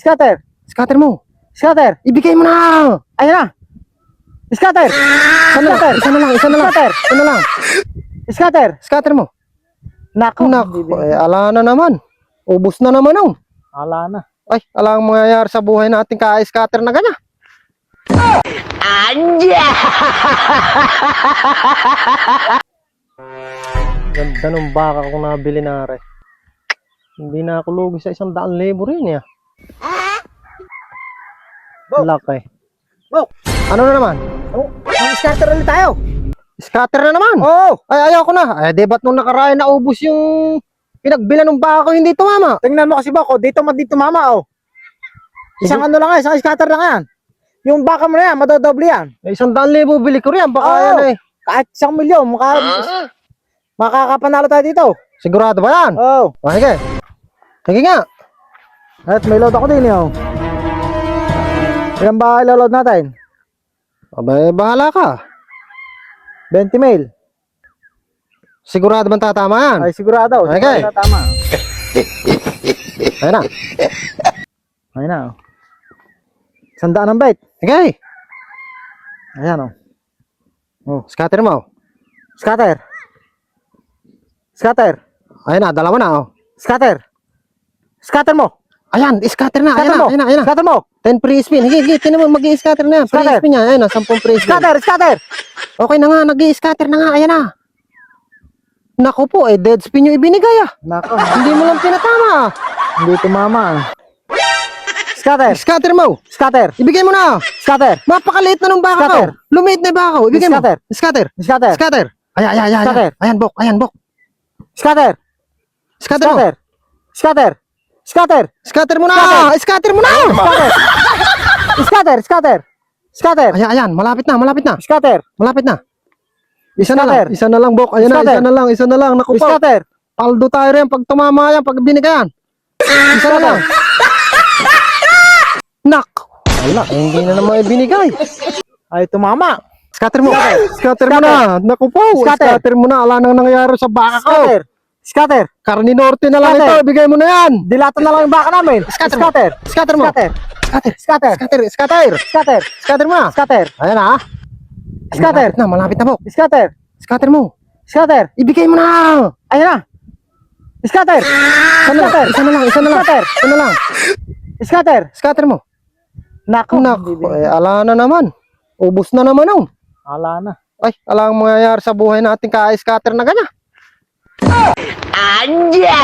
Scatter. Scatter mo. Scatter. Ibigay mo na. Ayan na. Scatter. Scatter. Isa na lang. Scatter. Isa na lang. Scatter. Scatter mo. Nako. Nako, ala na naman. Ubus na naman oh. Ala na. Ay, ala ang mangyayari sa buhay natin ka-scatter na ganyan. Anya! Ganda ng baka kung nabili na rin. Hindi na ako lugi sa 100,000 rin ya. Laki. Wow. Ano na naman? Oh, scatter ulit tayo. Scatter na naman. Oh, Ay, ayaw ko na. Ay, di ba't nung nakaraan naubos yung pinagbilan ng baka ko hindi tumama? tingnan mo kasi ba ko dito mama oh. Isang ano lang yan, isang scatter lang yan. Yung baka mo na yan, madodoble yan. Ay, 100,000 bili ko rin. Baka Oo. yan eh. Kahit 1,000,000, makakapanalo tayo dito. Sigurado ba yan? Oh, O, sige. Sige nga. at may load ako din yun. Ilan ba ilaload natin? Abay, bahala ka. 20 mil. Sigurado bang tatama yan? Ay, sigurado. Okay. Sigurado tama. Ayun na. Ayun na. Oh. 100 ang bait. Sige. Ayan oh. Oh, Scatter mo. scatter. Scatter. Ayun na, dalawa na oh. Scatter. Scatter mo. Ayan, scatter na. Scatter mo. Ayan na. Scatter mo. 10 free spin. Sige, tinan mo, mag-i-scatter na yan. Free Scatter. spin niya. Ayan na, 10 free spin. Scatter. Scatter. Okay na nga, nag-i-scatter na nga. Ayan na. Naku po, dead spin yung ibinigay ah. Nako. Hindi mo lang pinatama. Hindi tumama. Scatter. Scatter mo. Scatter. Ibigay mo na. Scatter. Mapakaliit na ng baka ko. Scatter. Lumiit na yung baka ko. Ibigay mo. Scatter. Scatter. Scatter. Scatter. Ayan. Scatter. Ayan, bok. Scatter. Scatter mo. Scatter. Scatter. Scatter. Scatter mo na. Scatter. Scatter mo na. Scatter. Scatter. Scatter. Ayan. Malapit na. Scatter. Malapit na. Isa na Scatter. lang. Isa na lang, bok. Ayan na. Scatter. Isa na lang. Naku po. Scatter. Paldo tayo rin pag tumama yan. Pag binigayan. Isa na lang. Nak. Wala. Hindi na naman ibinigay. Ay, tumama. Scatter mo. Scatter mo na. Naku po. Scatter. Scatter mo na. Ala nang nangyayari sa baka ko. Scatter. Scatter. Carne Norte na lang Scatter. ito. Ibigay mo na yan. Dilatan na lang yung baka namin. Scatter mo. Scatter. Scatter mo. Scatter. Scatter. Scatter. Scatter. Scatter. Scatter mo na. Scatter. Ayan na. Scatter. Malapit na po. Scatter. Scatter mo. Scatter. Ibigay mo na. Ayan na. Scatter. Scatter. Isa na lang. Scatter. Isa na lang. Scatter. Scatter mo. Nako. Nako, ala na naman. Ubus na naman oh. Ala na. Ay, ala ang mangyayari sa buhay natin ka-scatter na ganyan. Anya!